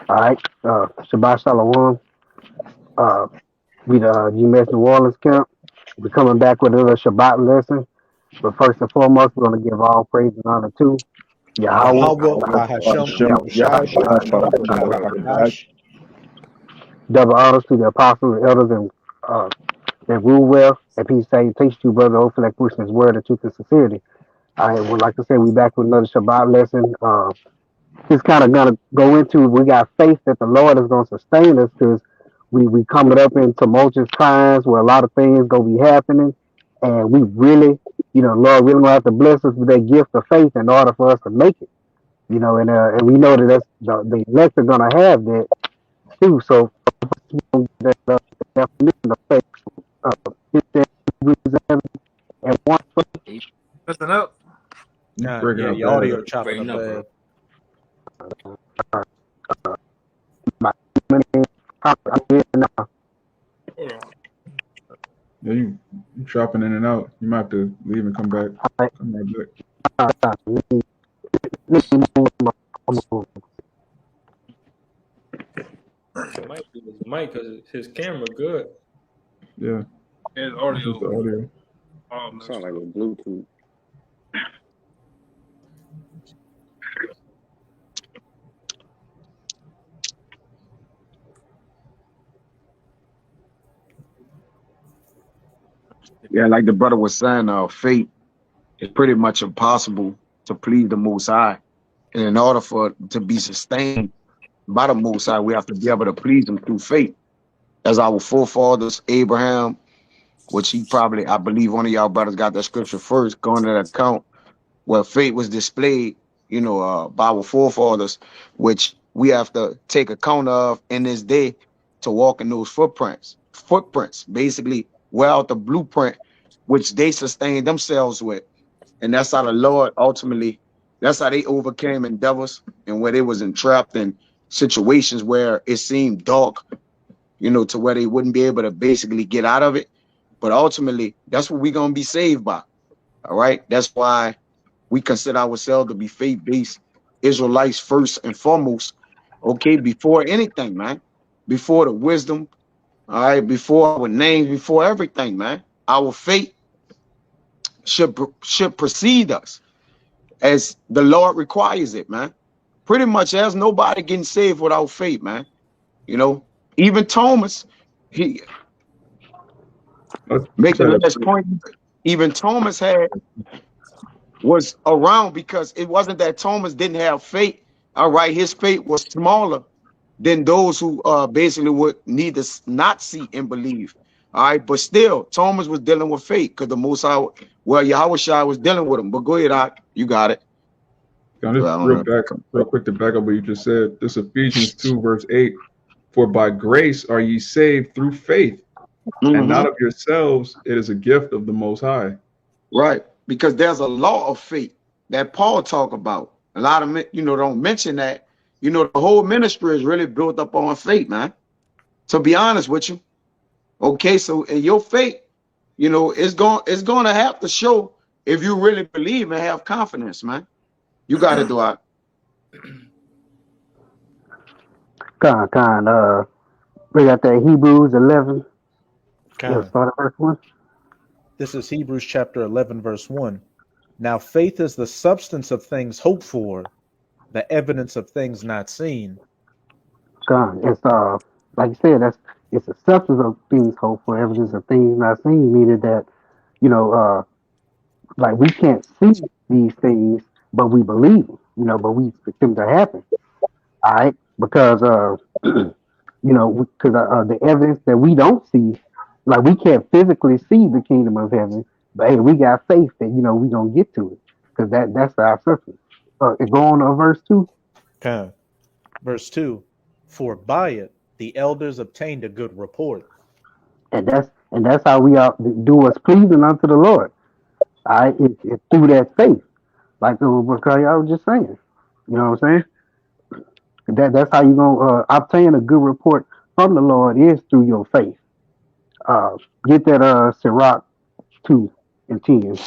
All right. Shabbat Shalom. Uh, we the GMS New Orleans camp. We're coming back with another Shabbat lesson. But first and foremost, we're going to give all praise and honor to Yahweh, Yahweh Bahashem Yahushai Shabbat Shalom. double honors to the apostles and elders and that rule well. And peace say, teach you, brother, hopefully that pushing his word and truth and sincerity. I would like to say we back with another Shabbat lesson. Just kind of gonna go into we got faith that the Lord is gonna sustain us because we coming up in tumultuous times where a lot of things gonna be happening, and we really, Lord really gonna have to bless us with that gift of faith in order for us to make it. And we know that that's the elect are gonna have that too. So that definition of faith, it's in Hebrews 11 and 1. Listen up. Yeah, your audio chopping up bad. Yeah, you dropping in and out. You might have to leave and come back. Come right back. It might be his mic because his camera good. Yeah. His It's just the audio. audio. Sound like a Bluetooth. Yeah, like the brother was saying, faith is pretty much impossible to please the Most High. And in order for it to be sustained by the Most High, we have to be able to please Him through faith. As our forefathers, Abraham, which he probably, I believe one of y'all brothers got that scripture first, going to that account where faith was displayed, by our forefathers, which we have to take account of in this day to walk in those footprints. Footprints, basically, wear out the blueprint which they sustained themselves with. And that's how the Lord ultimately, that's how they overcame endeavors and where they was entrapped in situations where it seemed dark, to where they wouldn't be able to basically get out of it. But ultimately, that's what we're going to be saved by. All right. That's why we consider ourselves to be faith-based Israelites first and foremost. Okay. Before anything, man. Before the wisdom. All right. Before our names, before everything, man. Our faith should precede us as the Lord requires it, man. Pretty much there's nobody getting saved without faith, man. Even Thomas, he making the last point, even Thomas was around because it wasn't that Thomas didn't have faith. All right, his faith was smaller than those who basically would need to not see and believe. All right, but still, Thomas was dealing with faith because the Most High, Yahushua was dealing with him. But go ahead, Doc, you got it. Real quick to back up what you just said. This Ephesians 2 verse 8. For by grace are ye saved through faith, and not of yourselves. It is a gift of the Most High. Right, because there's a law of faith that Paul talk about. A lot of don't mention that. The whole ministry is really built up on faith, man. To be honest with you, okay. So in your faith, it's going to have to show if you really believe and have confidence, man. You got to do it. We got that Hebrews 11. Start at verse 1. This is Hebrews chapter 11, verse 1. Now faith is the substance of things hoped for, the evidence of things not seen. It's like you said, it's the substance of things hoped for, evidence of things not seen, meaning that, like we can't see these things, but we believe them, but we expect them to happen. All right, because the evidence that we don't see, like we can't physically see the kingdom of heaven, but hey, we got faith that we gonna get to it because that's our substance. Go on to verse 2. Okay. Verse 2. For by it the elders obtained a good report. And that's how we do what's pleasing unto the Lord. All right, it's through that faith, like I was just saying. You know what I'm saying? That's how you gonna obtain a good report from the Lord is through your faith. Get that Sirach 2 and 10.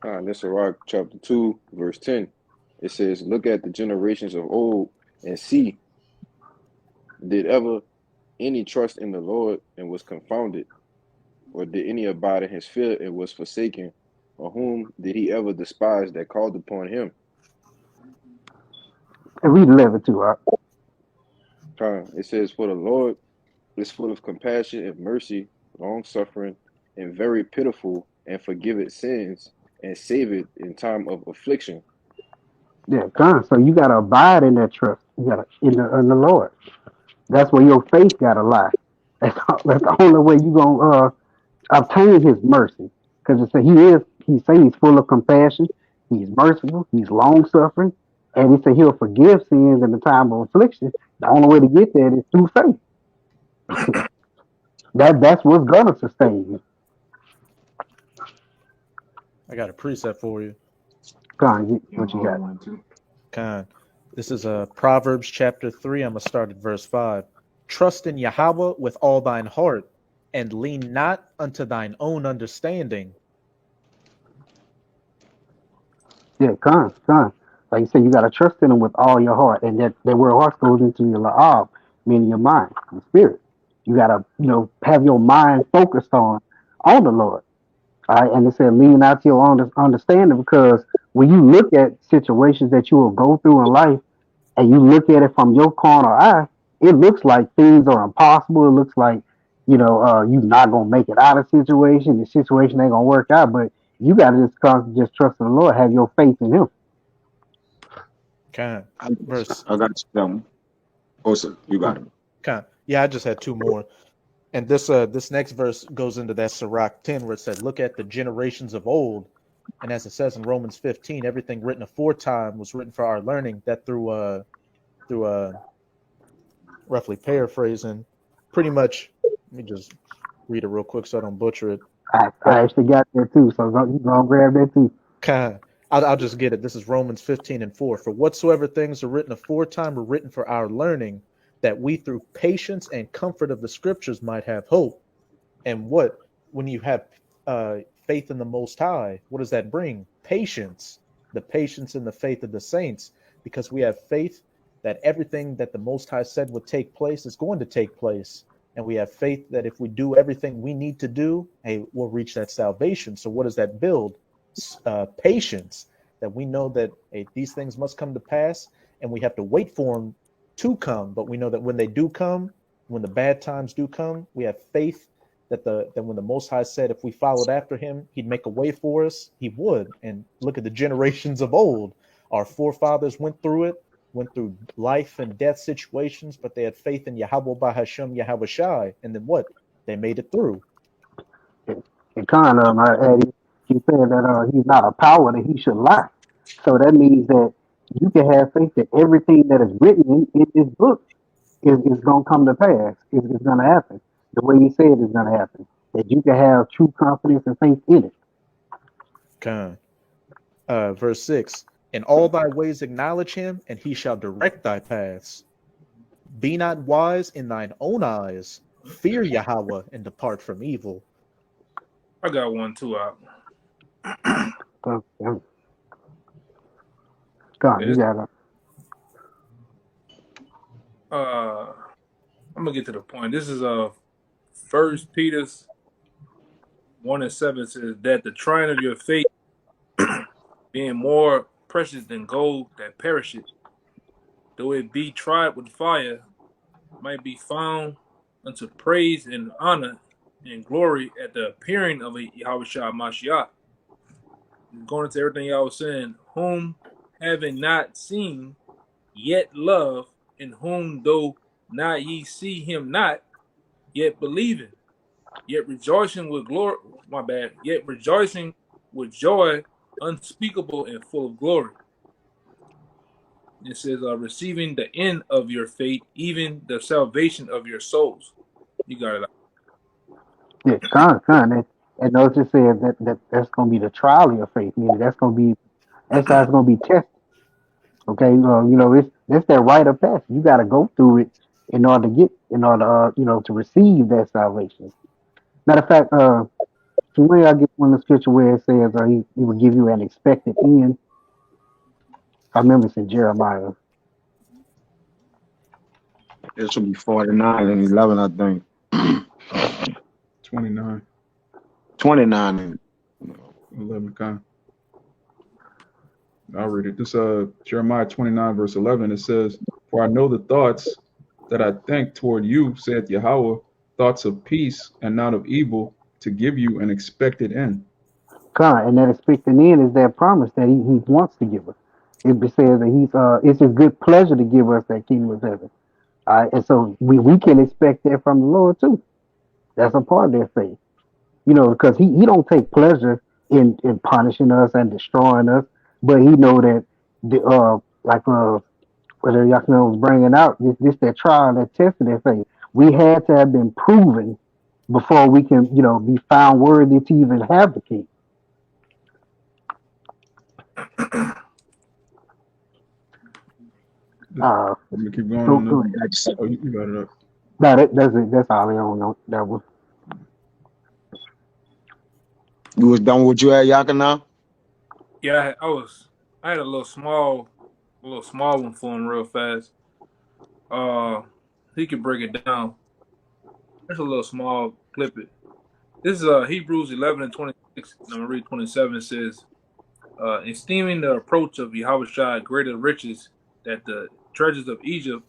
This is Sirach chapter 2, verse 10. It says, look at the generations of old and see, did ever any trust in the Lord and was confounded? Or did any abide in his fear and was forsaken? Or whom did he ever despise that called upon him? And read 11 too. It says, for the Lord is full of compassion and mercy, long suffering, and very pitiful, and forgiveth sins, and saveth in time of affliction. Yeah, God. So you gotta abide in that trust. You gotta in the Lord. That's where your faith gotta lie. That's the only way you gonna obtain His mercy. Because it say He is. He say He's full of compassion. He's merciful. He's long suffering, and He say He'll forgive sins in the time of affliction. The only way to get there is through faith. That's what's gonna sustain you. I got a precept for you. God, Yeah, what you hold got? on too. Kind. This is Proverbs chapter 3. I'm going to start at verse 5. Trust in Yahweh with all thine heart, and lean not unto thine own understanding. Yeah, con. Like you said, you gotta trust in Him with all your heart, and that word heart goes into your la'ab, meaning your mind, your spirit. You gotta, have your mind focused on the Lord. All right, and it said lean out to your own understanding, because when you look at situations that you will go through in life, and you look at it from your corner eye, it looks like things are impossible. It looks like, you're not gonna make it out of situation. The situation ain't gonna work out. But you gotta just trust in the Lord, have your faith in Him. Kind. Verse. I got you. Oh, sir, you got it. Kind. Yeah, I just had two more. And this next verse goes into that Sirach 10 where it said, look at the generations of old. And as it says in Romans 15, everything written aforetime was written for our learning, that through roughly paraphrasing, pretty much, let me just read it real quick so I don't butcher it. I But actually got that too, so you gonna grab that too. kind of, I'll just get it. This is Romans 15 and 4. For whatsoever things are written aforetime were written for our learning, that we through patience and comfort of the scriptures might have hope. And what, when you have faith in the Most High, what does that bring? Patience, the patience and the faith of the saints, because we have faith that everything that the Most High said would take place is going to take place. And we have faith that if we do everything we need to do, hey, we'll reach that salvation. So what does that build? Patience, that we know that hey, these things must come to pass, and we have to wait for them to come. But we know that when they do come, when the bad times do come, we have faith that when the Most High said if we followed after Him, He'd make a way for us, He would. And look at the generations of old. Our forefathers went through it, went through life and death situations, but they had faith in Yahweh Bahashem Yahweh Shai. And then what? They made it through. And kind of, he said that He's not a power that He should lie. So that means that you can have faith that everything that is written in this book is gonna come to pass. Is gonna happen the way He said it's gonna happen. That you can have true confidence and faith in it. Con. Verse 6. In all thy ways acknowledge Him, and He shall direct thy paths. Be not wise in thine own eyes. Fear Yahweh and depart from evil. I got one too out. So, God, you It's, gotta. I'm gonna get to the point. This is First Peter's 1:7 says that the trying of your faith being more precious than gold that perisheth, though it be tried with fire, might be found unto praise and honor and glory at the appearing of a Yahweh Shah Mashiach. Going into everything y'all was saying, whom having not seen, yet love, in whom though not ye see him not, yet believing, yet rejoicing with glory, my bad, yet rejoicing with joy unspeakable and full of glory. It says, receiving the end of your faith, even the salvation of your souls. You got it. Yeah, and those just said that's gonna be the trial of your faith. Meaning that's how it's gonna be tested. Okay, it's that rite of passage. You got to go through it in order to receive that salvation. Matter of fact, So where I get one of the scripture where it says he will give you an expected end. I remember it's in Jeremiah. It should be 49 and 11, I think. 29, 29 and 11. I'll read it. This Jeremiah 29, verse 11. It says, "For I know the thoughts that I think toward you, saith Yahweh, thoughts of peace and not of evil, to give you an expected end." God, and that expected end is that promise that he wants to give us. It says that it's his good pleasure to give us that kingdom of heaven. And so we can expect that from the Lord too. That's a part of their faith. Because he don't take pleasure in punishing us and destroying us, but he know that whether Yakina was bringing out this that trial that tested their faith. We had to have been proven before we can be found worthy to even have the king. Let me keep going So on good. this. Oh, you got it up. No, that's it. That's all I don't know. That was you was done with what you had, Yakana? Yeah, I had a little small one for him real fast. He could break it down. There's a little small clip it. This is Hebrews 11 and 26. And I'm gonna read 27. It says, esteeming the approach of Yahweh greater riches that the treasures of Egypt,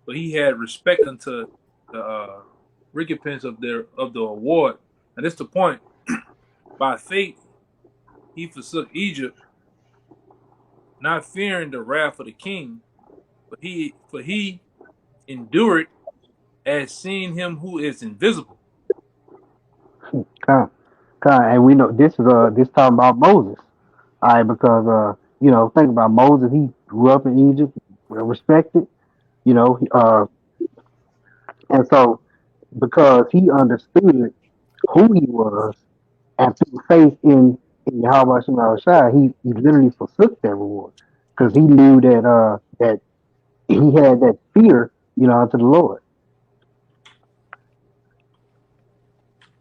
but he had respect unto the recompense of the award. And this is the point. By faith he forsook Egypt, not fearing the wrath of the king, but he endured as seeing him who is invisible. kind, and we know this talking about Moses. All right, because think about Moses. He grew up in Egypt, well respected. And so because he understood who he was, and through faith in Yahweh Shem Shai, he literally forsook that reward because he knew that he had that fear, unto the Lord.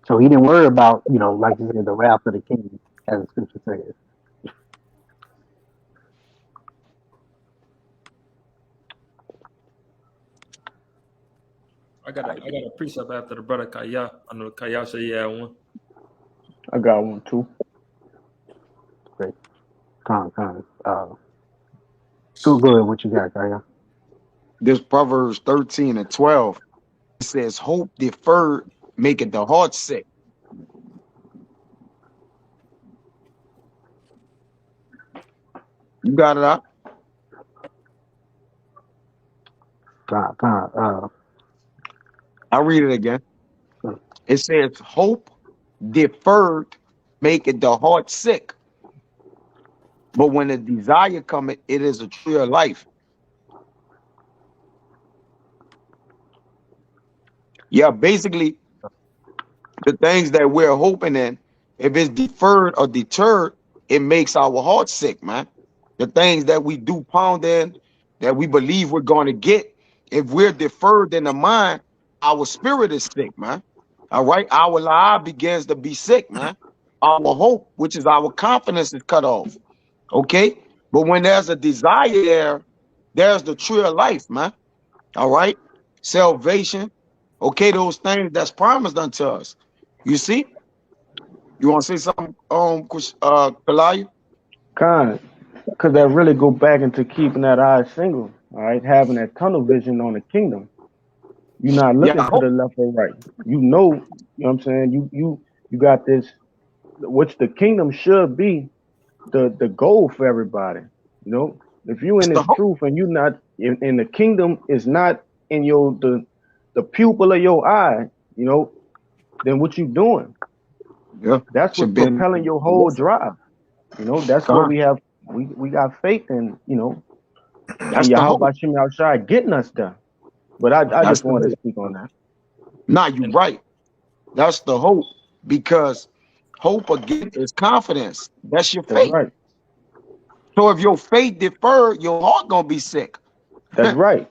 So he didn't worry about, like you said, the wrath of the king, as the scripture says. I got a precept after the brother Kaya. I know Kaya said he had one. I got one too. Great. Go ahead. What you got, Kaya? This Proverbs 13 and 12. It says, hope deferred maketh the heart sick. You got it out? I'll read it again. It says, hope deferred maketh the heart sick. But when the desire cometh, it is a tree of life. Yeah, basically, the things that we're hoping in, if it's deferred or deterred, it makes our heart sick, man. The things that we do pound in, that we believe we're going to get, if we're deferred in the mind, our spirit is sick, man. All right, our life begins to be sick, man. Our hope, which is our confidence, is cut off. Okay, but when there's a desire there, there's the tree of life, man. All right, salvation. Okay, those things that's promised unto us. You see, you want to say something, Kalaya? Kind, because that really go back into keeping that eye single. All right, having that tunnel vision on the kingdom. You're not Yeah, looking to the left or right. You know what I'm saying. You got this, which the kingdom should be the goal for everybody. If you in it's the this hope. truth and you not in the kingdom is not in the pupil of your eye, then what you doing? Yeah, That's what's should be. propelling your whole drive. That's what we have. We got faith in. That's And the hope. Yahweh Shem Shai getting us there. But I That's just the wanted to hope. speak on that. Nah, you're And right. That's the hope, because hope again is confidence. That's your That's faith. right. So if your faith deferred, your heart gonna be sick. That's right.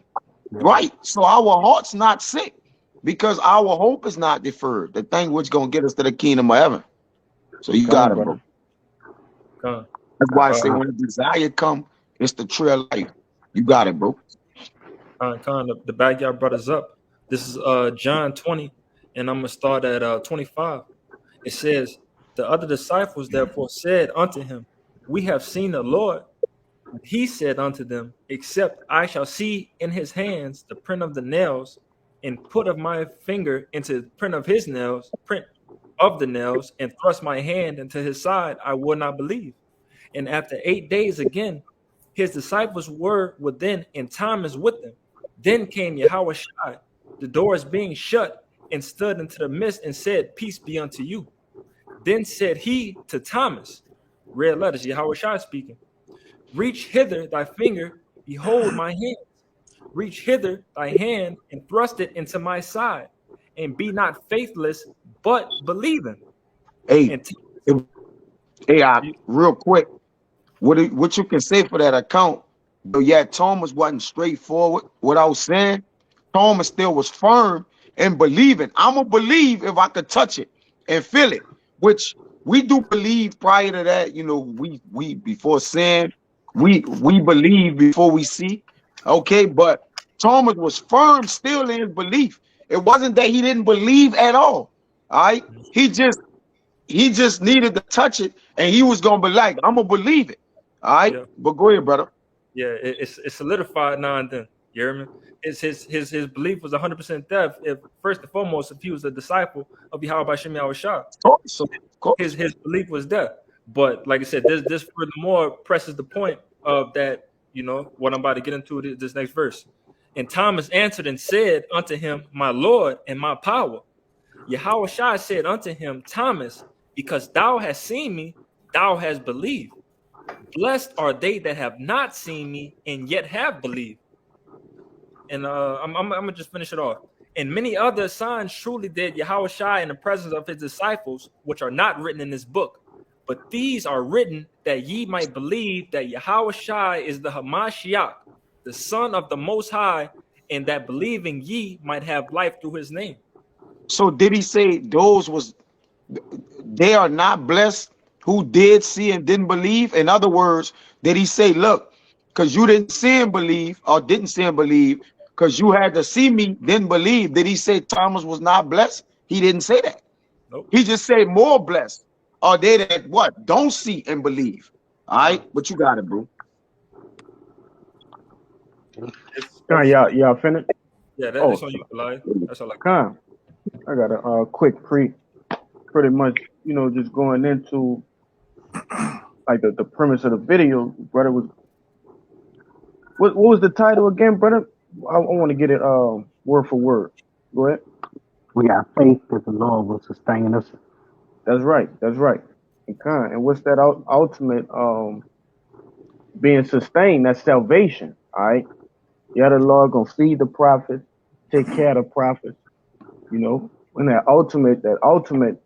Right. So our heart's not sick because our hope is not deferred. The thing which gonna get us to the kingdom of heaven. So you got Con, it, bro. brother. Con. That's why I say Uh, when the desire come, it's the tree of life. You got it, bro. Con, the backyard brothers up. This is John 20, and I'm gonna start at 25. It says, the other disciples therefore said unto him, we have seen the Lord. He said unto them, except I shall see in his hands the print of the nails, and put of my finger into the print of his nails, print of the nails, and thrust my hand into his side, I will not believe. And after 8 days again, his disciples were within, and Thomas with them. Then came Yahushua, the doors being shut, and stood into the midst, and said, peace be unto you. Then said he to Thomas, red letters, Yahushua speaking, reach hither thy finger, behold my hands. Reach hither thy hand, and thrust it into my side, and be not faithless, but believing. Hey, And if- hey, real quick, what you can say for that account? But yeah, Thomas wasn't straightforward. What I was saying, Thomas still was firm and believing. I'm gonna believe if I could touch it and feel it, which we do believe prior to that. You know, we before sin, we believe before we see. Okay, but Thomas was firm still in his belief. It wasn't that he didn't believe at all. All right, he just needed to touch it, and he was gonna be like, I'm gonna believe it. All right, yeah, but go ahead, brother. yeah, it's solidified now and then. You hear me? It's his belief was 100% death. If first and foremost, if he was a disciple of Yahweh Shem Yahushua. Of course, So of course. his belief was death. But like I said, this furthermore presses the point of that, what I'm about to get into this next verse. And Thomas answered and said unto him, my Lord and my power. Yahushua said unto him, Thomas, because thou hast seen me, thou hast believed. Blessed are they that have not seen me and yet have believed. And I'm gonna just finish it off. And many other signs truly did Yahushua in the presence of his disciples, which are not written in this book. But these are written that ye might believe that Yahushua is the Hamashiach, the Son of the Most High, and that believing ye might have life through his name. So did he say they are not blessed who did see and didn't believe? In other words, did he say, look, because you didn't see and believe, or didn't see and believe, because you had to see me, didn't believe? Did he say Thomas was not blessed? He didn't say that. Nope. He just said more blessed are they that what? Don't see and believe. All right, but you got it, bro. Con, y'all finished? Yeah, Oh, that's on you, Eli. That's all I got. Con, I got a quick pretty much, just going into like the premise of the video. Brother was what was the title again, brother? I want to get it word for word. Go ahead. We got faith that the Lord will sustain us. That's right. And what's that ultimate being sustained? That's salvation. All right. Yeah, the Lord gonna feed the prophets, take care of the prophets. And that ultimate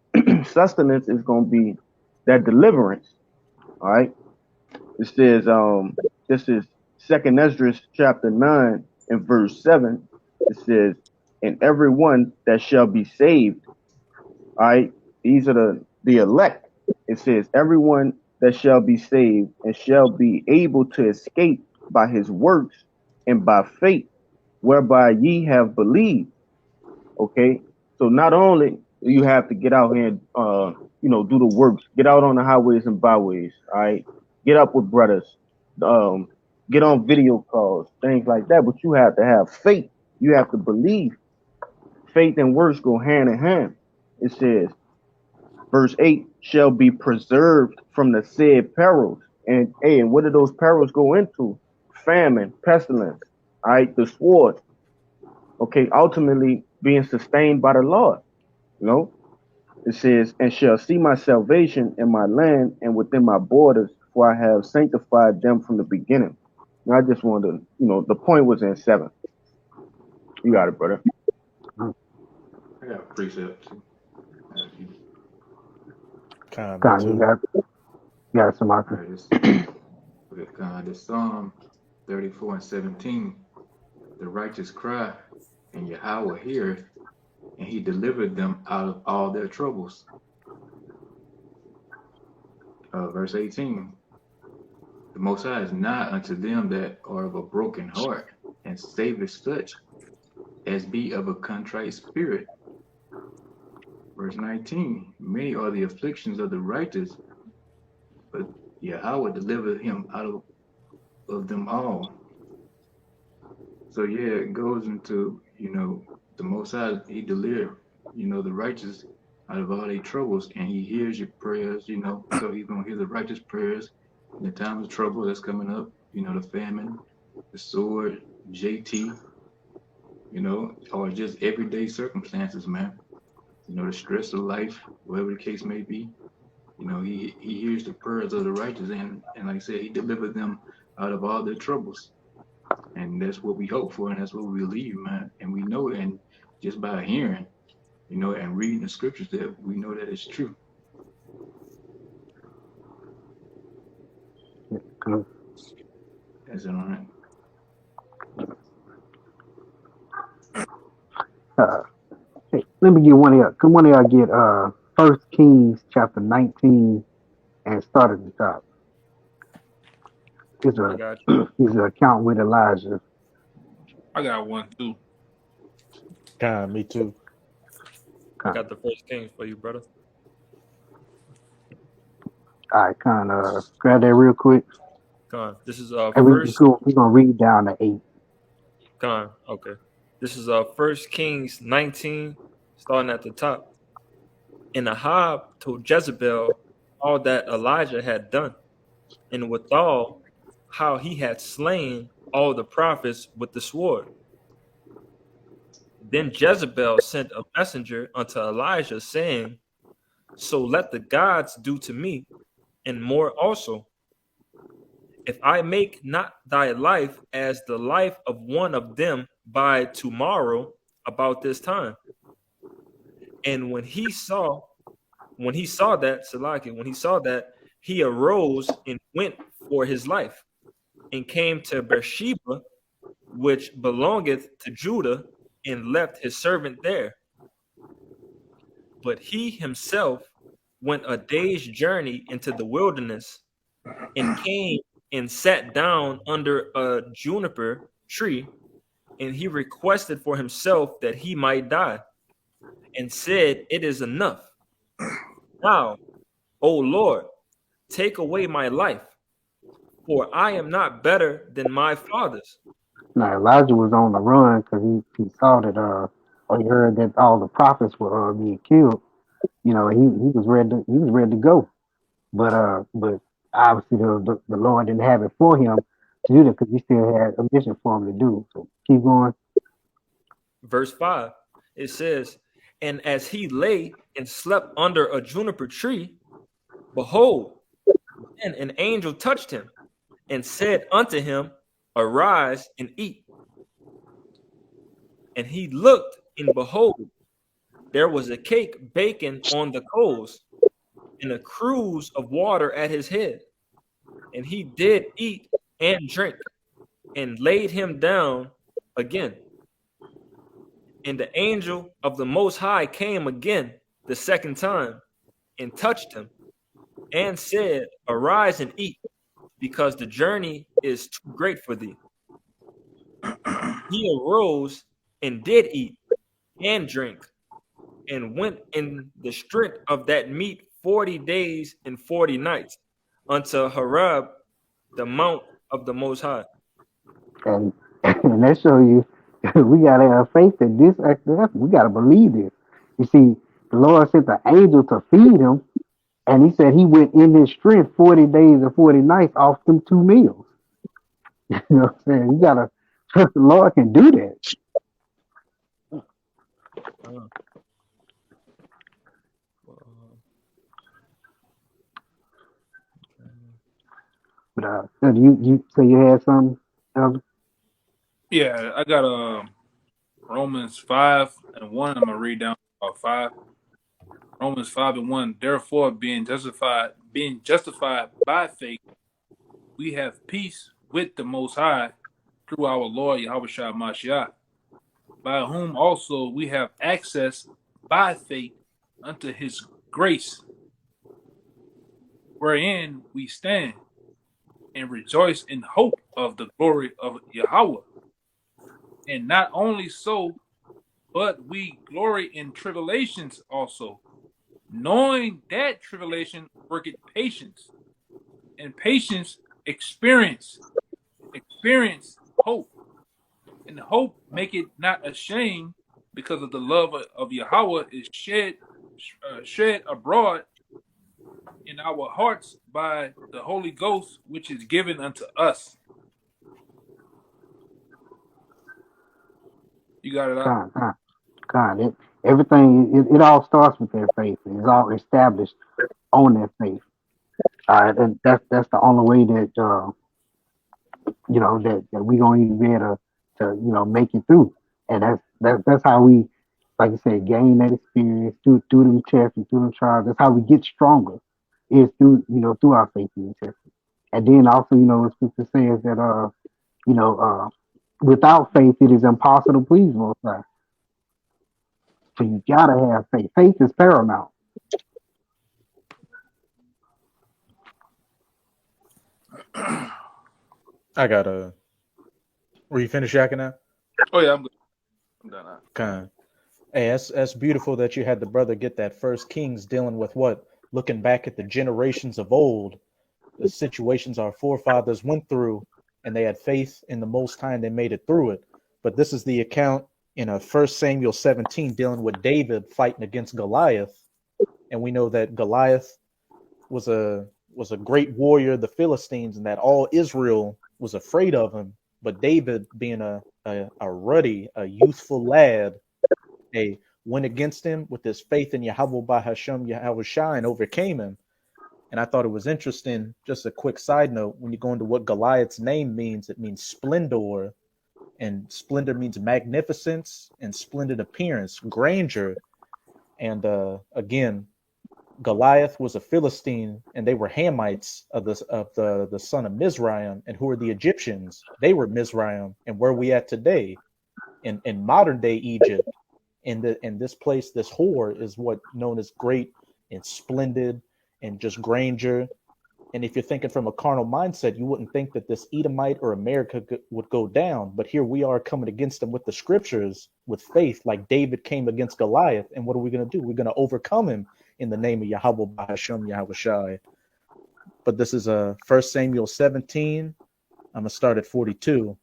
sustenance is gonna be that deliverance. All right. It says this is 2nd Esdras chapter 9 and verse 7. It says, and everyone that shall be saved. All right, these are the elect. It says, everyone that shall be saved and shall be able to escape by his works and by faith, whereby ye have believed. Okay, so not only you have to get out here and do the works, get out on the highways and byways. All right, get up with brothers, get on video calls, things like that. But you have to have faith. You have to believe. Faith and works go hand in hand. It says, verse 8 shall be preserved from the said perils. And what do those perils go into? Famine, pestilence, all right, the sword. Okay, ultimately being sustained by the Lord. It says, and shall see my salvation in my land and within my borders, for I have sanctified them from the beginning. And I just wanted to, the point was in 7. You got it, brother. I got a precept too. Kind God, too. you got some All options. right, this Psalm 34 and 17. The righteous cry, and Yahweh heareth, and he delivered them out of all their troubles. Verse 18. The Most High is nigh unto them that are of a broken heart, and saveth such as be of a contrite spirit. Verse 19. Many are the afflictions of the righteous, but Yahweh delivered him out of them all. So yeah, it goes into, the Most High, he delivered, the righteous out of all their troubles, and he hears your prayers, so he's gonna hear the righteous prayers in the time of trouble that's coming up, the famine, the sword, JT, or just everyday circumstances, man. The stress of life, whatever the case may be. He hears the prayers of the righteous, and like I said, he delivered them out of all their troubles. And that's what we hope for, and that's what we believe, man. And we know, and just by hearing, and reading the scriptures, that we know that it's true. That's it on Hey, let me get one of y'all. Can one of y'all get 1 Kings chapter 19 and start at the top? It's I got you. it's an account with Elijah. I got one too. God, me too. I got the First Kings for you, brother. All right, kind of grab that real quick. Con. This is And we're gonna read down to 8. Con. Okay. This is 1 Kings 19, starting at the top. And Ahab told Jezebel all that Elijah had done, and withal how he had slain all the prophets with the sword. Then Jezebel sent a messenger unto Elijah, saying, So let the gods do to me, and more also, if I make not thy life as the life of one of them by tomorrow about this time. And when he saw that, he arose and went for his life, and came to Beersheba, which belongeth to Judah, and left his servant there. But he himself went a day's journey into the wilderness, and came and sat down under a juniper tree, and he requested for himself that he might die, and said, It is enough. Now, O Lord, take away my life, for I am not better than my fathers. Now Elijah was on the run because he saw that or he heard that all the prophets were being killed. He was ready to go. But obviously the Lord didn't have it for him to do that because he still had a mission for him to do. So keep going. Verse 5, it says, And as he lay and slept under a juniper tree, behold, then an angel touched him, and said unto him, Arise and eat. And he looked, and behold, there was a cake baking on the coals, and a cruse of water at his head. And he did eat and drink, and laid him down again. And the angel of the Most High came again the second time, and touched him, and said, Arise and eat, because the journey is too great for thee. He arose and did eat and drink, and went in the strength of that meat 40 days and 40 nights unto Horeb, the mount of the Most High. And that show you we gotta have faith that this actually happened. We gotta believe this. You see, the Lord sent the angel to feed him, and he said he went in his strength 40 days and 40 nights off them 2 meals. You know what I'm saying? You gotta trust the Lord can do that. But you say you had something, Elder? Yeah, I got Romans 5:1. I'm gonna read down about 5. Romans 5:1. Therefore, being justified by faith, we have peace with the Most High through our Lord Yahushua Mashiach, by whom also we have access by faith unto His grace. wherein we stand, and rejoice in hope of the glory of Yahweh. And not only so, but we glory in tribulations also, knowing that tribulation worketh patience, and patience experience, experience hope, and hope make it not ashamed, because of the love of Yahweh is shed abroad in our hearts by the Holy Ghost, which is given unto us. You got it out. God. Everything, it all starts with their faith. It's all established on their faith. And that's the only way that that we gonna even be able to make it through. And that's how we, like I said, gain that experience through them tests and through them trials. That's how we get stronger, is through our faith in the test. And then also, what scripture says that you know, uh without faith it is impossible to please Most High. So you gotta have faith. Faith is paramount. I got a. Were you finished yakking now? Oh yeah, I'm good. I'm done now. Kind. Hey, that's beautiful that you had the brother get that First Kings dealing with what, looking back at the generations of old, the situations our forefathers went through, and they had faith in the Most High and they made it through it. But this is the account in 1 Samuel 17 dealing with David fighting against Goliath, and we know that Goliath was a great warrior of the Philistines, and that all Israel was afraid of him. But David, being a ruddy, a youthful lad, went against him with his faith in Yahweh by Hashem Yahweh Shai and overcame him. And I thought it was interesting, just a quick side note, when you go into what Goliath's name means, it means splendor, and splendor means magnificence and splendid appearance, grandeur. And again, Goliath was a Philistine, and they were Hamites of the son of Mizraim. And who are the Egyptians? They were Mizraim. And where are we at today? In modern day Egypt. In this place, this whore is what known as great and splendid and just grandeur. And if you're thinking from a carnal mindset, you wouldn't think that this Edomite or America would go down. But here we are coming against them with the scriptures, with faith, like David came against Goliath. And what are we going to do? We're going to overcome him in the name of Yahweh by Hashem Yahweh Shai. But this is 1 Samuel 17. I'm going to start at 42.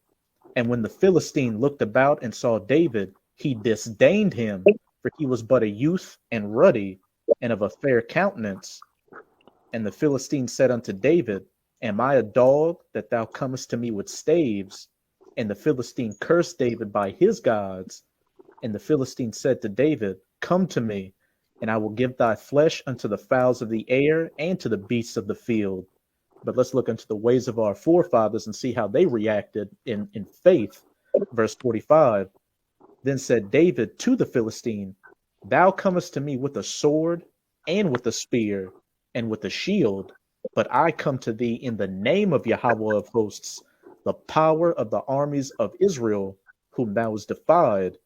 And when the Philistine looked about and saw David, he disdained him, for he was but a youth and ruddy, and of a fair countenance. And the Philistine said unto David, Am I a dog, that thou comest to me with staves? And the Philistine cursed David by his gods. And the Philistine said to David, Come to me, and I will give thy flesh unto the fowls of the air and to the beasts of the field. But let's look into the ways of our forefathers and see how they reacted in faith. Verse 45. Then said David to the Philistine, Thou comest to me with a sword and with a spear and with a shield, but I come to thee in the name of Yahweh of hosts, the power of the armies of Israel, whom thou hast defied.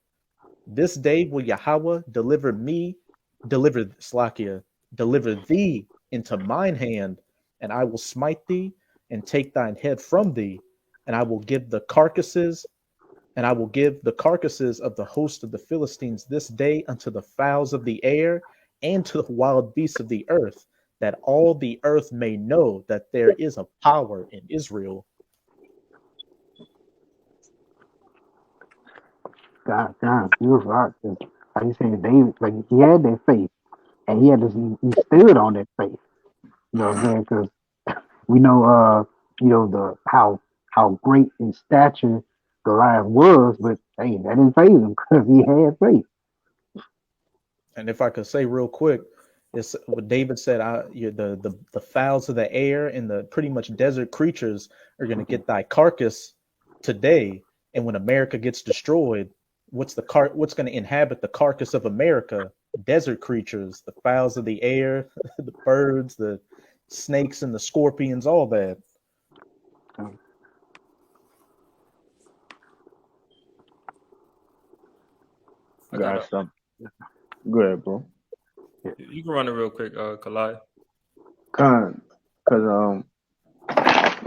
This day will Yahweh deliver thee into mine hand, and I will smite thee and take thine head from thee, and I will give the carcasses of the host of the Philistines this day unto the fowls of the air and to the wild beasts of the earth, that all the earth may know that there is a power in Israel. God, beautiful. Like you said, David, like he had that faith, and he stood on that faith. You know what I'm saying? Because we know, how great in stature Goliath was, but hey, that didn't phase him because he had faith. And if I could say real quick, it's what David said, the fowls of the air and the pretty much desert creatures are going to get thy carcass today. And when America gets destroyed, what's going to inhabit the carcass of America? Desert creatures, the fowls of the air, the birds, the snakes and the scorpions, all that. I got something. Go ahead, bro. You can run it real quick, Kalai. Con, Cause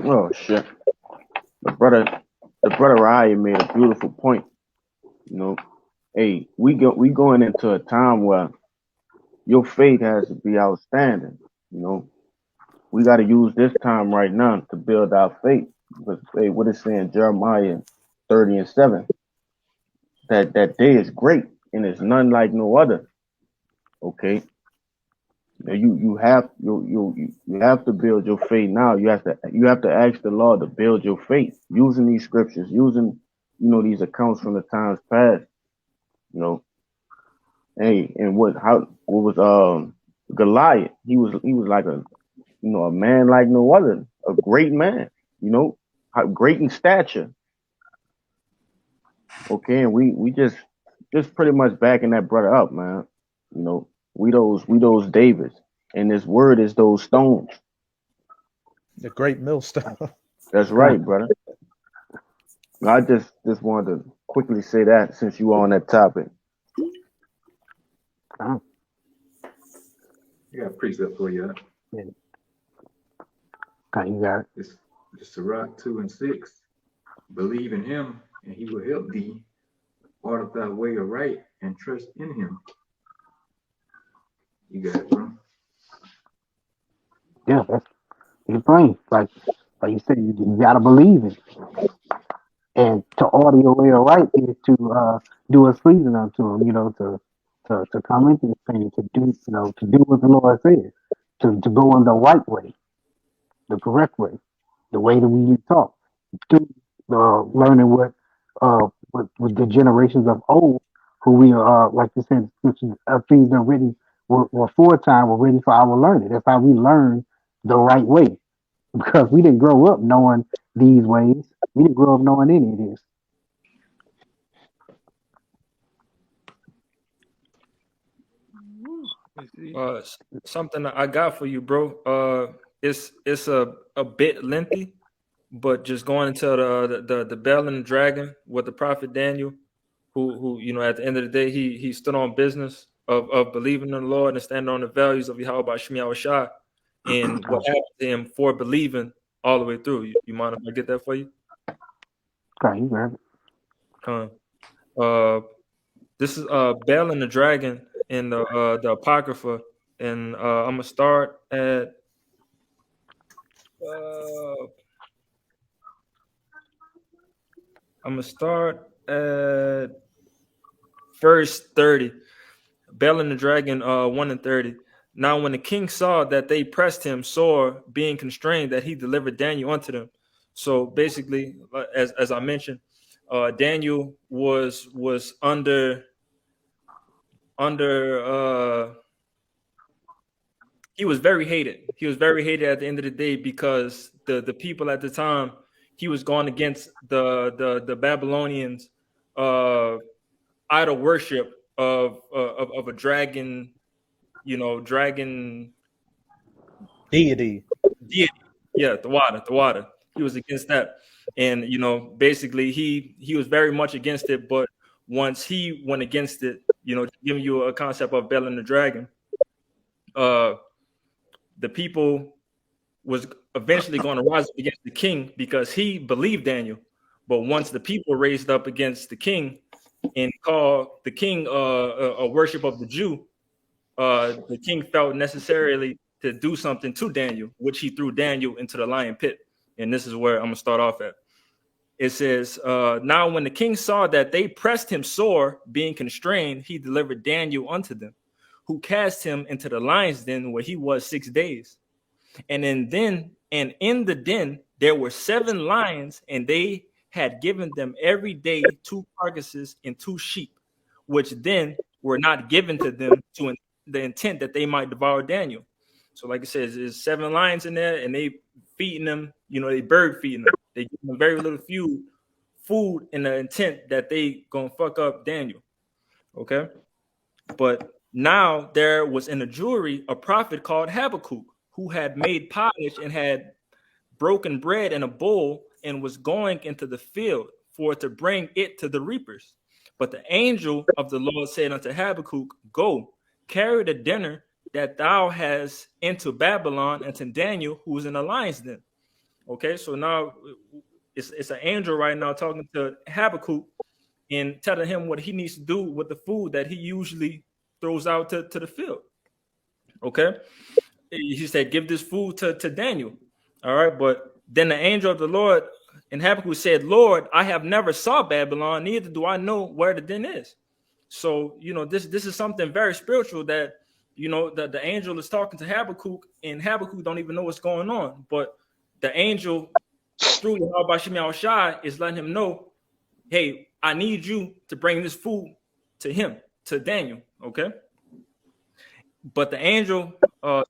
oh shit, the brother Ryan made a beautiful point. You know, hey, we going into a time where your faith has to be outstanding. You know, we got to use this time right now to build our faith. Because hey, what it's saying, Jeremiah 30:7, that day is great and it's none like no other. Okay, you have to build your faith now. You have to ask the Lord to build your faith using these scriptures, using these accounts from the times past. You know, hey, and what was Goliath? He was like a man like no other, a great man. You know, great in stature. Okay, and we just pretty much backing that brother up, man. You know, we those Davids, and this word is those stones. The great millstone. That's right, brother. I just wanted to quickly say that since you are on that topic. I got a precept for you. Yeah. Okay, you got it. It's Sirach 2:6. Believe in him, and he will help thee. Order thy way aright, and trust in him. You got it, bro. Yeah, it's plain. Like you said, you gotta believe it. And to order your way right is to do what's pleasing unto him, to come into this thing, to do, to do what the Lord says, to go in the right way, the correct way, the way that we taught, through learning what the generations of old, who we are, like you said, scriptures, things that written were foretime, were written for our learning. That's how we learn the right way, because we didn't grow up knowing these ways. We didn't grow up knowing any of this. Something I got for you, bro. It's a bit lengthy, but just going into the Bell and the Dragon with the prophet Daniel, who at the end of the day he stood on business of believing in the Lord and standing on the values of Yahweh Shemi Shai, and what happened to him for believing all the way through. You mind if I get that for you? Okay, you grab it. This is Bell and the Dragon in the Apocrypha, and I'm gonna start at verse 30. Bell and the Dragon 1:30. Now when the king saw that they pressed him sore, being constrained, that he delivered Daniel unto them. So basically, as I mentioned, Daniel was under he was very hated. He was very hated at the end of the day because the people at the time, he was going against the Babylonians idol worship of a dragon, dragon Deity. Yeah, the water. He was against that, and basically he was very much against it. But once he went against it, giving you a concept of Bel and the Dragon, the people was eventually going to rise up against the king because he believed Daniel. But once the people raised up against the king and called the king a worship of the Jew, the king felt necessarily to do something to Daniel, which he threw Daniel into the lion pit. And this is where I'm going to start off at. It says, now when the king saw that they pressed him sore, being constrained, he delivered Daniel unto them, who cast him into the lion's den where he was 6 days. And in the den there were 7 lions, and they had given them every day 2 carcasses and 2 sheep, which then were not given to them to the intent that they might devour Daniel. So like it says, there's 7 lions in there, and they feeding them, they bird feeding them. They give them very little food in the intent that they gonna fuck up Daniel. Okay. But now there was in the jury a prophet called Habakkuk, who had made pottage and had broken bread in a bowl and was going into the field for to bring it to the reapers. But the angel of the Lord said unto Habakkuk, go, carry the dinner that thou hast into Babylon, and to Daniel, who is in the lion's den. Okay, so now it's an angel right now talking to Habakkuk and telling him what he needs to do with the food that he usually throws out to the field. Okay, he said, give this food to Daniel. All right, but then the angel of the Lord in Habakkuk said, Lord, I have never saw Babylon, neither do I know where the den is. So, this is something very spiritual that, the angel is talking to Habakkuk, and Habakkuk don't even know what's going on. But the angel, through Yahweh Shem Shai, is letting him know, hey, I need you to bring this food to him, to Daniel, okay? But the angel, I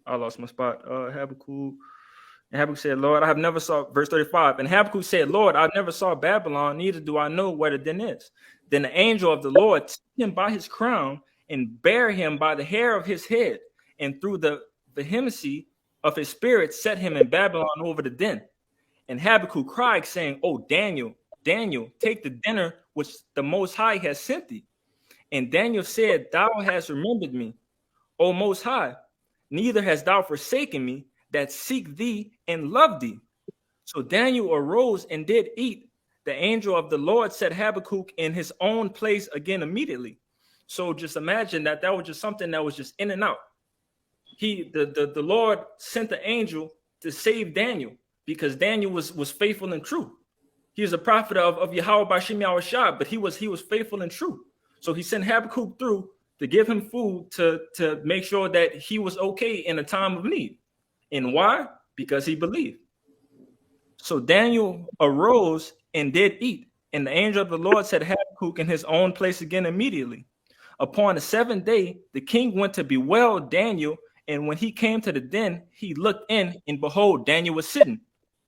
lost my spot. Habakkuk. And Habakkuk said, Lord, I have never saw, verse 35. And Habakkuk said, Lord, I never saw Babylon, neither do I know where the den is. Then the angel of the Lord took him by his crown and bare him by the hair of his head, and through the vehemency of his spirit set him in Babylon over the den. And Habakkuk cried, saying, Oh, Daniel, Daniel, take the dinner which the Most High has sent thee. And Daniel said, Thou hast remembered me, O Most High, neither hast thou forsaken me, that seek thee and love thee. So Daniel arose and did eat. The angel of the Lord set Habakkuk in his own place again immediately. So just imagine that was just something that was just in and out. The Lord sent the angel to save Daniel because Daniel was faithful and true. He was a prophet of Yahweh by Shem Shai, but he was faithful and true. So he sent Habakkuk through to give him food to make sure that he was okay in a time of need. And why? Because he believed. So Daniel arose and did eat, and the angel of the Lord set Habakkuk in his own place again immediately. Upon the seventh day, the king went to bewail Daniel, and when he came to the den, he looked in, and behold, Daniel was sitting.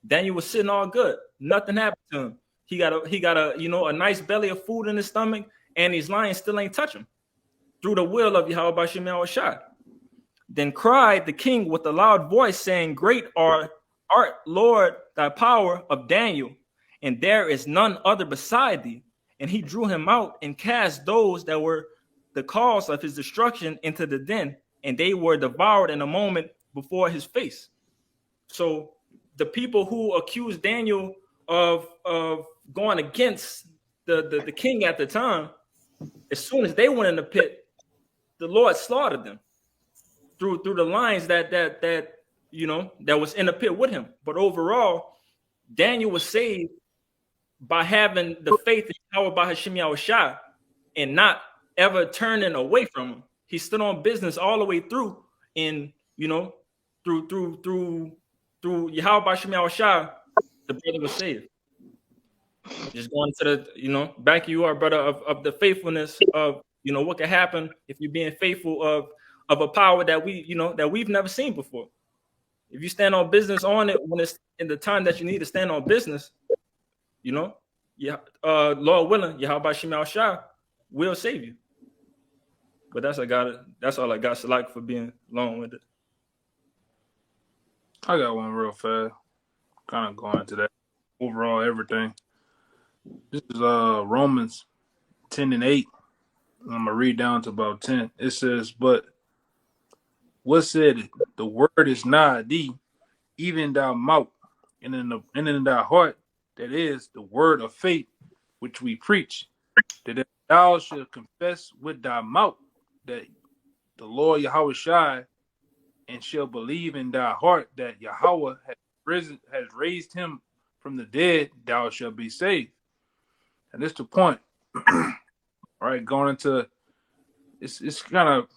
Daniel was sitting all good. Nothing happened to him. He got a nice belly of food in his stomach, and these lions still ain't touch him. Through the will of Yahweh by Shem Shai. Then cried the king with a loud voice, saying, Great art, Lord, thy power of Daniel, and there is none other beside thee. And he drew him out and cast those that were the cause of his destruction into the den, and they were devoured in a moment before his face. So the people who accused Daniel of going against the king at the time, as soon as they went in the pit, the Lord slaughtered them through the lions that was in the pit with him. But overall, Daniel was saved by having the faith in Yahweh by Hashem Yahushua and not ever turning away from him. He stood on business all the way through, and through Yahweh by Hashem Yahushua, the brother was saved. Just going to the back you are, brother, of the faithfulness of what can happen if you're being faithful of a power that we've never seen before. If you stand on business on it when it's in the time that you need to stand on business, Lord willing, Yahweh Shem Shai will save you. But that's all I got. Salak for being long with it. I got one real fast. Kind of going into that overall everything. This is Romans 10:8. I'm gonna read down to about 10. It says, "But what said it? The word is nigh thee, even in thy mouth, and in thy heart. That is the word of faith which we preach. That if thou shalt confess with thy mouth that the Lord Yahweh Shai, and shall believe in thy heart that Yahweh has raised him from the dead, thou shalt be saved." And this is the point. All right, going into it's kind of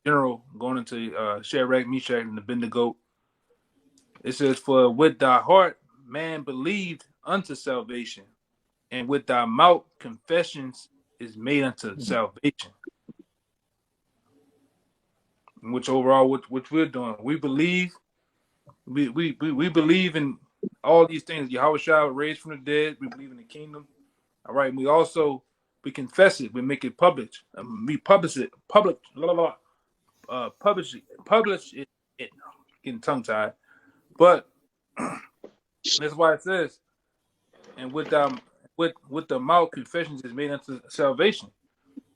general, going into Shadrach, Meshach, and Abednego. It says, "For with thy heart man believed unto salvation, and with thy mouth confessions is made unto salvation." Which overall, which we're doing, we believe, we believe in all these things. Yahweh Shai was raised from the dead. We believe in the kingdom. All right, and we confess it. We make it public. We publish it. Publish it. Getting tongue tied, but that's why it says, "And with the mouth confessions is made unto salvation."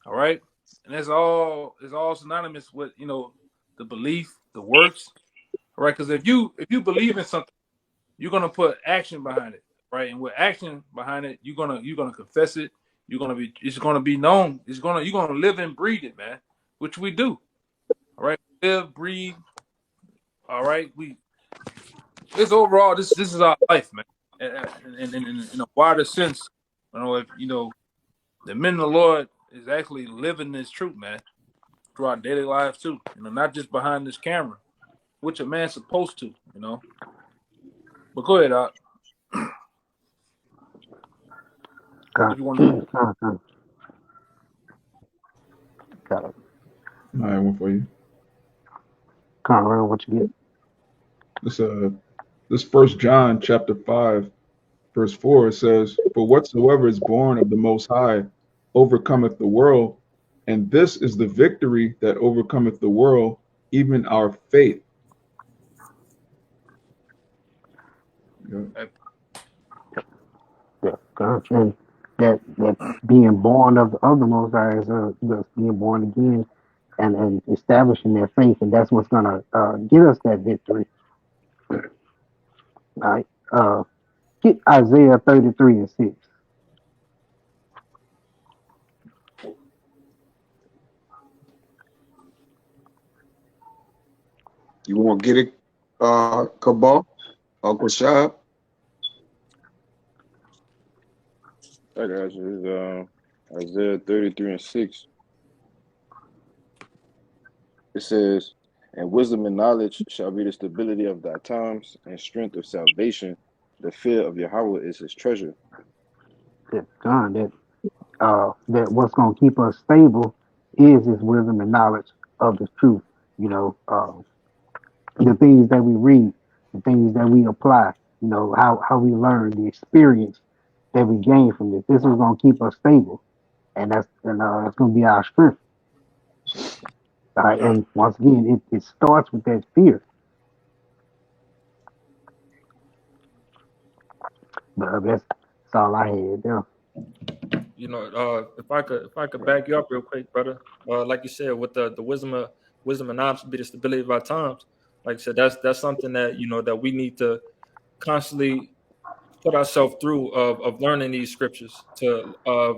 All right. And that's all is all synonymous with, you know, the belief, the works, right? Because if you believe in something, you're gonna put action behind it, right? And with action behind it, you're gonna confess it. It's gonna be known. You're gonna live and breathe it, man. Which we do, all right? Live, breathe, all right. It's overall this is our life, man. In a wider sense, you know, if you know the men of the Lord is actually living this truth, man, through our daily lives too. You know, not just behind this camera, which a man's supposed to, you know. But go ahead, Doc. Con, If you want to, con, con. Got it. I have one for you. Con, around what you get. This First John chapter 5, verse 4, it says, "For whatsoever is born of the Most High overcometh the world, and this is the victory that overcometh the world, even our faith." Yeah. Yeah, con. And that being born of the Most High is being born again and establishing their faith, and that's what's gonna get us that victory. All right. Get Isaiah 33 and 6. You won't get it, Cabal, Uncle Shab. I got you. It's Isaiah 33 and 6. It says, "And wisdom and knowledge shall be the stability of thy times, and strength of salvation. The fear of Yahweh is his treasure." That God, that what's gonna keep us stable is His wisdom and knowledge of the truth. You know, the things that we read, the things that we apply. You know, how we learn, the experience that we gain from this. This is gonna keep us stable, and that's gonna be our strength. All right, and once again, it starts with that fear. But that's all I had there. You know, if I could back you up real quick, brother. Like you said, with the wisdom and knowledge to be the stability of our times. Like I said, that's something that you know that we need to constantly put ourselves through of learning these scriptures to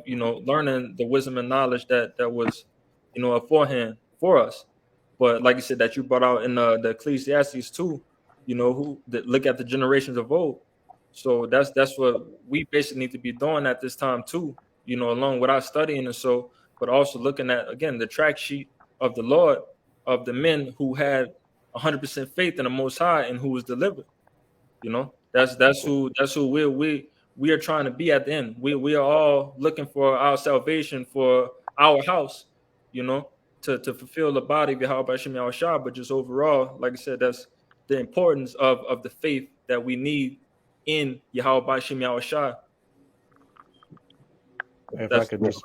you know learning the wisdom and knowledge that was you know aforehand for us. But like you said, that you brought out in the Ecclesiastes too, you know, who that look at the generations of old. So that's what we basically need to be doing at this time too, you know, along with our studying and so, but also looking at again the track sheet of the Lord of the men who had 100% faith in the Most High and who was delivered. You know, that's who we are trying to be at the end. We are all looking for our salvation for our house, you know, to fulfill the body of Yahweh Shem Shah, but just overall, like I said, that's the importance of the faith that we need in Yahweh Shem Shah. If I That's could Yeah, just,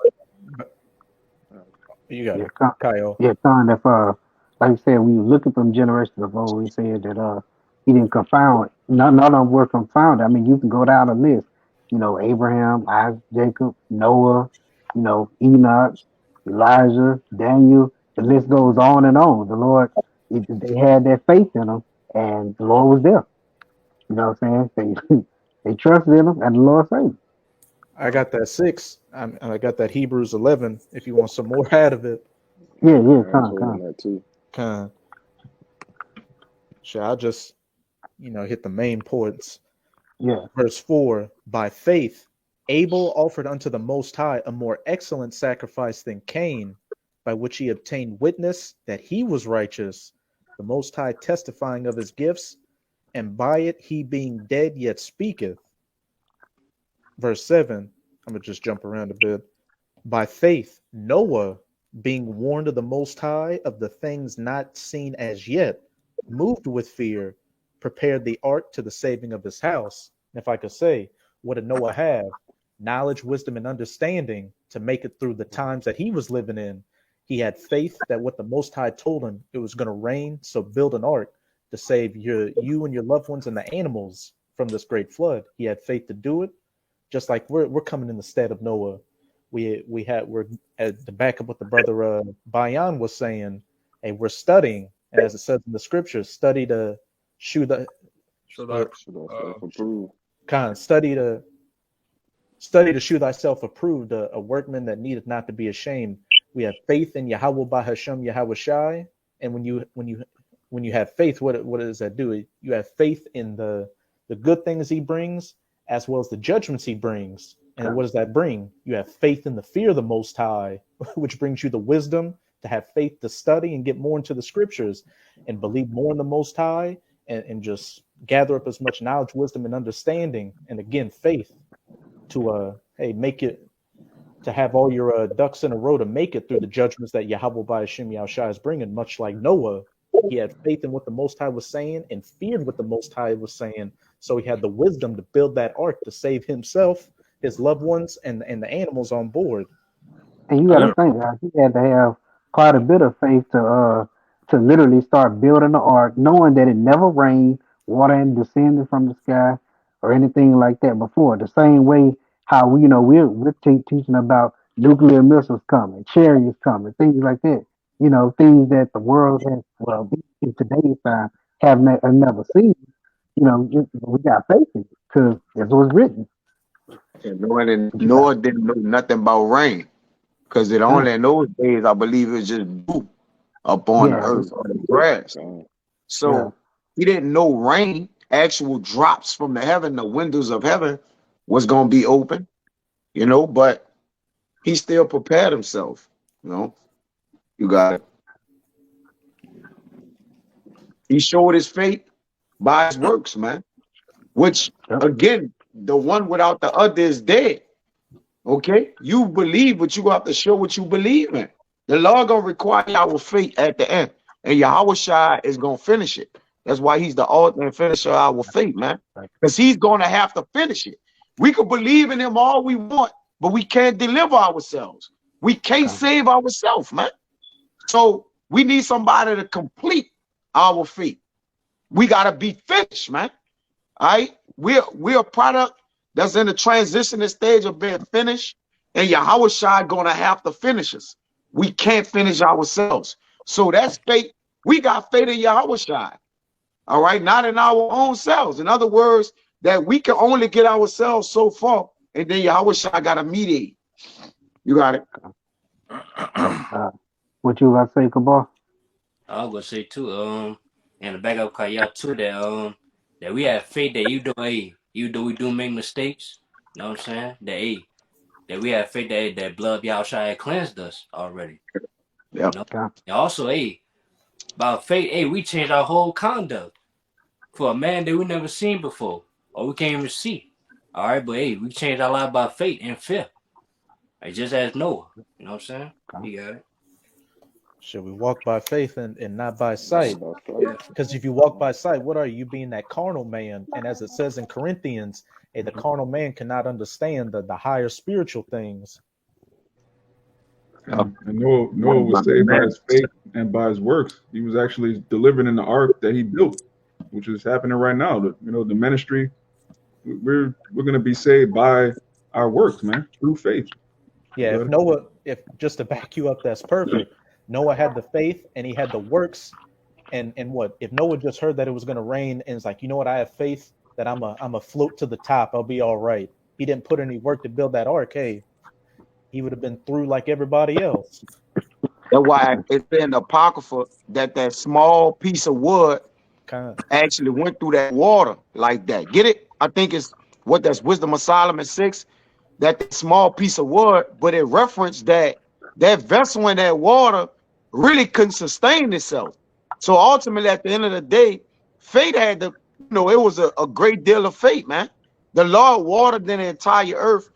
you got yeah, it, Kyle. yeah, kind of. Like I said, we look at them generations of old. We said that he didn't confound. None of them were confounded. I mean, you can go down the list. You know, Abraham, Isaac, Jacob, Noah. You know, Enoch, Elijah, Daniel. The list goes on and on. The Lord, they had that faith in them, and the Lord was there. You know what I'm saying? They trusted in him, and the Lord saved them. I got that 6. I got that Hebrews 11. If you want some more out of it, Yeah, yeah, I was come, holding come. that too. kind. Sure, I'll just hit the main points. Yeah, Verse 4: By faith, Abel offered unto the Most High a more excellent sacrifice than Cain, by which he obtained witness that he was righteous, the Most High testifying of his gifts, and by it he being dead yet speaketh. Verse 7, I'm going to just jump around a bit. By faith, Noah, being warned of the Most High of the things not seen as yet, moved with fear, prepared the ark to the saving of his house. And if I could say, what did Noah have? Knowledge, wisdom, and understanding to make it through the times that he was living in. He had faith that what the Most High told him, it was going to rain, so build an ark to save you and your loved ones and the animals from this great flood. He had faith to do it, just like we're coming in the stead of Noah. we're at the back of what the brother Bayan was saying. Hey, we're studying, and as it says in the scriptures, study to show the So that Should I self-approve? study to shew thyself approved, a workman that needeth not to be ashamed. We have faith in Yahweh by Hashem Yahweh Shai, and when you have faith, what does that do? You have faith in the good things He brings, as well as the judgments He brings. And what does that bring? You have faith in the fear of the Most High, which brings you the wisdom to have faith to study and get more into the scriptures and believe more in the Most High, and just gather up as much knowledge, wisdom, and understanding. And again, faith to make it, to have all your ducks in a row to make it through the judgments that Yahweh by Hashem Yahushua is bringing. Much like Noah, he had faith in what the Most High was saying and feared what the Most High was saying. So he had the wisdom to build that ark to save himself, his loved ones, and the animals on board. And you got to think, he had to have quite a bit of faith to literally start building the ark, knowing that it never rained, water hadn't descended from the sky or anything like that before. The same way how we're teaching about nuclear missiles coming, chariots coming, things like that. Things that the world has, well, in today's time, have never seen. We got faith in it because that's what's written. And Noah didn't know nothing about rain, because it only in those days, I believe, it was just dew upon the earth or the grass. So he didn't know rain, actual drops from the heaven, the windows of heaven was going to be open, but he still prepared himself. You got it. He showed his faith by his works, man, which again, the one without the other is dead. Okay, you believe, but you have to show what you believe in. The Lord gonna require our faith at the end, and Yahweh Shai is gonna finish it. That's why He's the author and finisher of our faith, man. Because He's gonna have to finish it. We could believe in Him all we want, but we can't deliver ourselves. We can't save ourselves, man. So we need somebody to complete our faith. We gotta be finished, man. All right, we're a product that's in the transitioning stage of being finished, and Yahweh Shai gonna have to finish us. We can't finish ourselves. So that's faith. We got faith in Yahweh Shai. All right, not in our own selves. In other words, that we can only get ourselves so far, and then Yahweh Shai got to mediate. You got it. What you about to say, Kabar? I was gonna say too, and the back up Kaya too, that we have faith that you do we do make mistakes. You know what I'm saying? That we have faith that blood of Yahushua had cleansed us already. Yeah. And also, about faith, we changed our whole conduct for a man that we never seen before, or we can't even see. All right, but we changed our life by faith and fear. Just as Noah. You know what I'm saying? You got it. Should we walk by faith and not by sight? Yeah. Because if you walk by sight, what are you? You being that carnal man. And as it says in Corinthians, the carnal man cannot understand the higher spiritual things. And Noah was saved by his faith and by his works. He was actually delivered in the ark that he built, which is happening right now. The ministry, we're going to be saved by our works, man, through faith. Yeah, if just to back you up, that's perfect. Noah had the faith and he had the works, and what if Noah just heard that it was going to rain and it's like, you know what, I have faith that I'm a float to the top, I'll be all right. He didn't put any work to build that ark. Hey, he would have been through like everybody else. That's why it's in the Apocrypha that small piece of wood actually went through that water like that. Get it? I think it's that's Wisdom of Solomon 6. That small piece of wood, but it referenced that vessel in that water really couldn't sustain itself. So ultimately, at the end of the day, faith had to, it was a great deal of faith, man. The Lord watered the entire earth.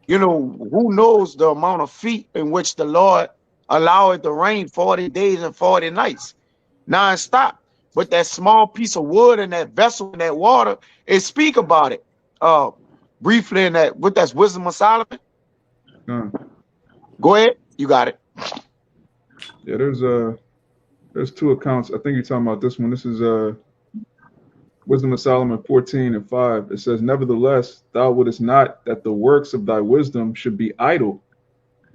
Who knows the amount of feet in which the Lord allowed it to rain 40 days and 40 nights, non-stop. But that small piece of wood and that vessel in that water, it speak about it briefly in that's Wisdom of Solomon. Go ahead, you got it. Yeah, there's two accounts. I think you're talking about this one. This is Wisdom of Solomon 14:5. It says, "Nevertheless, thou wouldest not that the works of thy wisdom should be idle,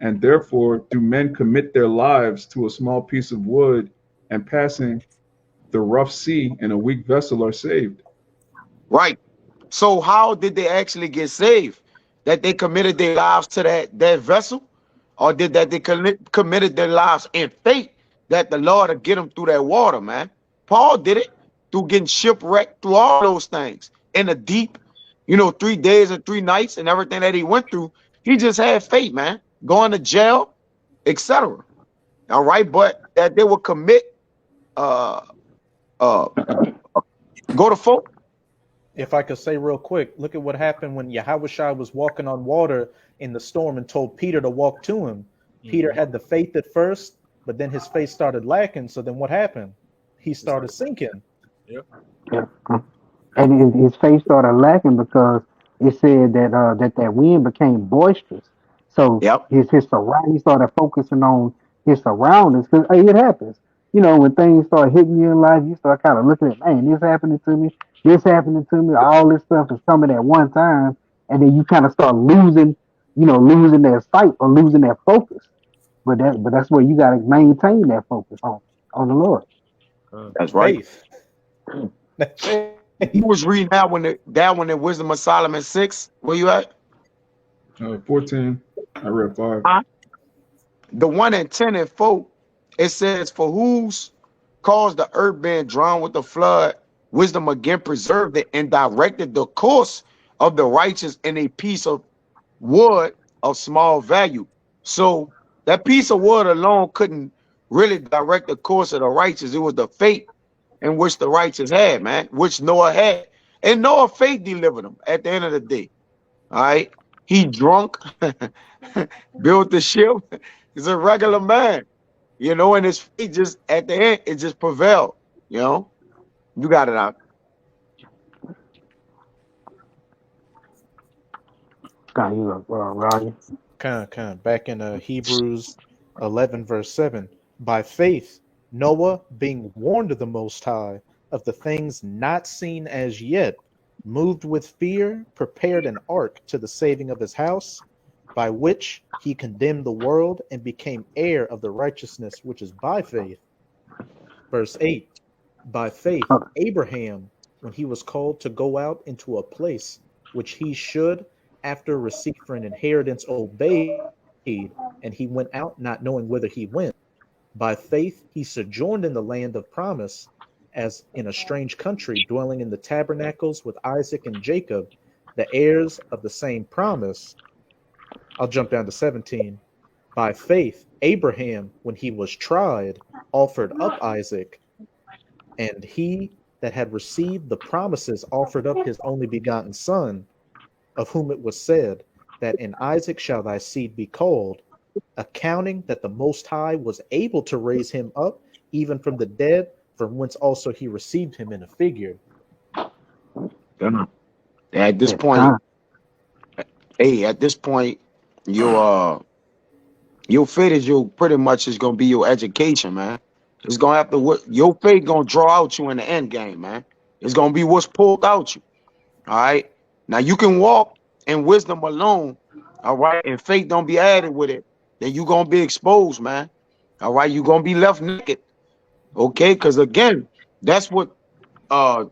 And therefore do men commit their lives to a small piece of wood, and passing the rough sea in a weak vessel are saved. Right. So how did they actually get saved? That they committed their lives to that vessel, or did that they committed their lives in faith that the Lord would get them through that water, man? Paul did it through getting shipwrecked, through all those things in the deep, 3 days and 3 nights and everything that he went through. He just had faith, man. Going to jail, etc. All right, but that they would commit, uh, uh, go to folk. If I could say real quick, look at what happened when Yahushua was walking on water in the storm and told Peter to walk to him. Peter had the faith at first, but then his faith started lacking. So then what happened? He started sinking. Yep. Yeah. And his faith started lacking because it said that wind became boisterous. So Yep. he started focusing on his surroundings because hey, it happens. When things start hitting you in life, you start kind of looking at, man, this happening to me, this happening to me, all this stuff is coming at one time, and then you kind of start losing that sight or losing that focus. But that's where you got to maintain that focus on the Lord. That's right. Faith. Faith. You was reading that one in Wisdom of Solomon 6. Where you at? 14. I read 5. The one in 10 and 4. It says, "For whose caused the earth being drowned with the flood, wisdom again preserved it and directed the course of the righteous in a piece of wood of small value." So that piece of wood alone couldn't really direct the course of the righteous. It was the fate in which the righteous had, man, which Noah had. And Noah faith delivered him at the end of the day. All right. He drunk, built the ship. He's a regular man, and his faith just at the end, it just prevailed. You got it out. God, you look Ryan. Back in Hebrews 11, verse 7. By faith, Noah, being warned of the Most High of the things not seen as yet, moved with fear, prepared an ark to the saving of his house, by which he condemned the world and became heir of the righteousness which is by faith. Verse 8. By faith, Abraham, when he was called to go out into a place which he should, after receipt for an inheritance, obeyed, and he went out not knowing whither he went. By faith, he sojourned in the land of promise, as in a strange country, dwelling in the tabernacles with Isaac and Jacob, the heirs of the same promise. I'll jump down to 17. By faith, Abraham, when he was tried, offered up Isaac, and he that had received the promises offered up his only begotten son, of whom it was said, that in Isaac shall thy seed be called, accounting that the Most High was able to raise him up even from the dead, from whence also he received him in a figure. At this point, your faith is pretty much is gonna be your education, man. It's gonna have to your faith gonna draw out you in the end game, man. It's gonna be what's pulled out you. All right. Now you can walk in wisdom alone, all right, and faith don't be added with it. Then you gonna be exposed, man. All right, you gonna be left naked. Okay, because again, that's what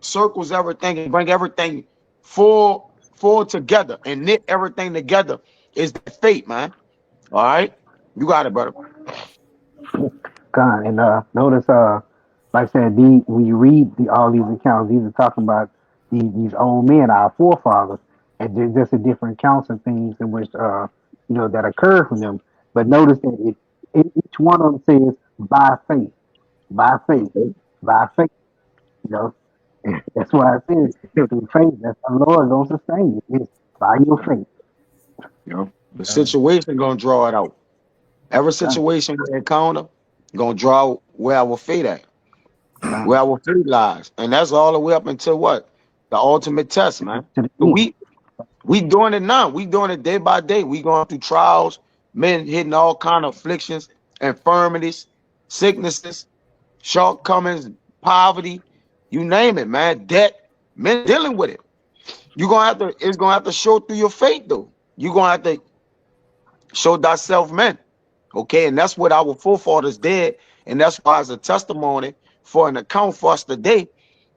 circles everything and bring everything full together and knit everything together is the faith, man. All right, you got it, brother. God, and notice, like I said, when you read all these accounts, these are talking about these old men, our forefathers, and just the different accounts and things in which that occurred from them. But notice that each one of them says by faith, by faith, by faith. That's why I said through faith. That's the Lord gonna sustain you. It's by your faith. The situation gonna draw it out. Every situation we encounter gonna draw where our faith at, where our faith lies, and that's all the way up until what? The ultimate test, man. We doing it now. We doing it day by day. We going through trials, men hitting all kind of afflictions, infirmities, sicknesses, shortcomings, poverty, you name it, man. Debt, men dealing with it. It's gonna have to show through your faith, though. You're gonna have to Show thyself men. Okay, and that's what our forefathers did, and that's why it's a testimony for an account for us today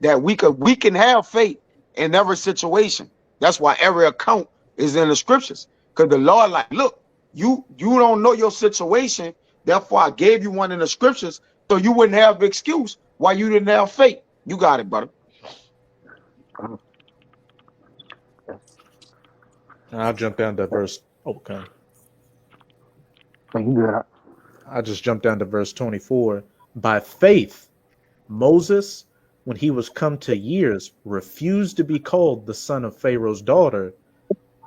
that we can have faith in every situation. That's why every account is in the scriptures. Because the Lord, like, look, you don't know your situation, therefore I gave you one in the scriptures, so you wouldn't have excuse why you didn't have faith. You got it, brother. I'll jump down to verse. Okay. So you good. I just jumped down to verse 24. By faith, Moses, when he was come to years, refused to be called the son of Pharaoh's daughter,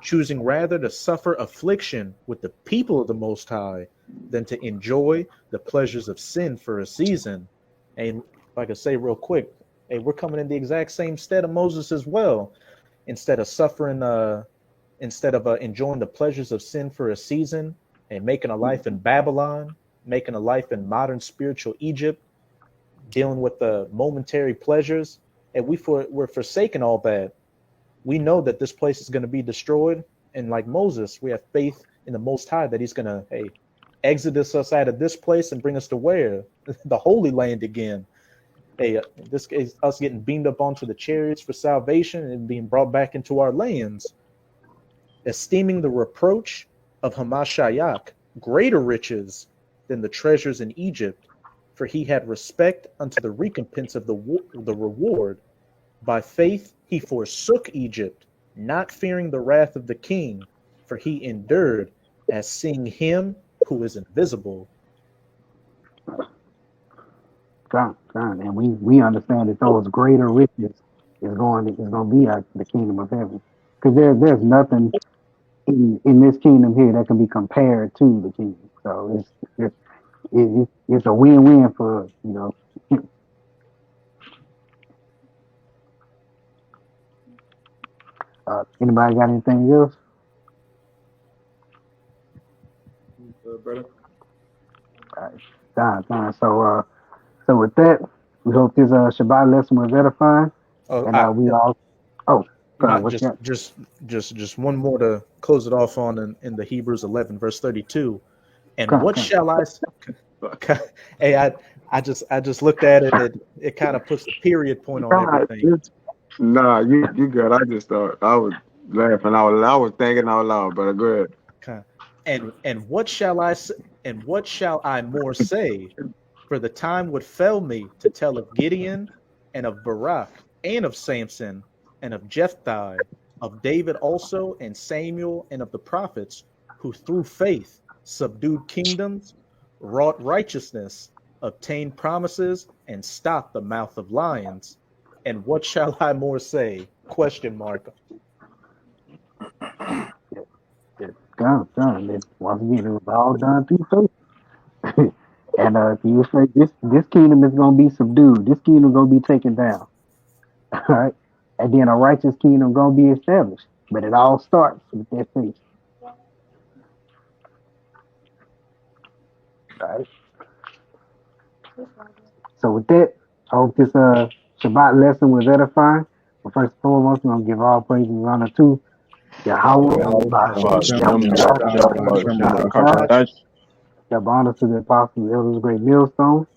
choosing rather to suffer affliction with the people of the Most High than to enjoy the pleasures of sin for a season. And if I could say real quick, hey, we're coming in the exact same stead of Moses as well. Instead of suffering, instead of enjoying the pleasures of sin for a season and making a life in Babylon, making a life in modern spiritual Egypt, dealing with the momentary pleasures, and we're forsaking all that. We know that this place is going to be destroyed, and like Moses, we have faith in the Most High that He's going to exodus us out of this place and bring us to where the Holy Land again. This is us getting beamed up onto the chariots for salvation and being brought back into our lands, esteeming the reproach of Hamashiach greater riches than the treasures in Egypt, for he had respect unto the recompense of the reward. By faith he forsook Egypt, not fearing the wrath of the king, for he endured as seeing him who is invisible. God, and we understand that those greater riches is going to be the kingdom of heaven. Because there's nothing in this kingdom here that can be compared to the kingdom. So it's a win-win for us, you know. Anybody got anything else? Brother. All right, fine. So with that, we hope this Shabbat lesson was edifying, and we all. Oh, not just one more to close it off on in the Hebrews 11 verse 32. And what shall I? Hey, I just looked at it. It kind of puts the period point on everything. Nah, you good. I just thought I was laughing out loud. I was thinking out loud, but go ahead. Okay. And what shall I say? And what shall I more say? For the time would fail me to tell of Gideon and of Barak and of Samson and of Jephthah, of David also and Samuel and of the prophets, who through faith subdued kingdoms, wrought righteousness, obtained promises, and stopped the mouth of lions. And what shall I more say? Question mark. Done. Once again, it was all done through faith. And you say this kingdom is going to be subdued. This kingdom is going to be taken down. All right. And then a righteous kingdom going to be established. But it all starts with that faith. All right. So with that, I hope this Shabbat lesson was edifying. But first and foremost, we're going to give all praise and honor to Yahweh. Give honor to the apostles, elders, great millstone.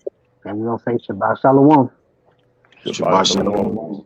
And we're going to say Shabbat Shalom. Shabbat Shalom.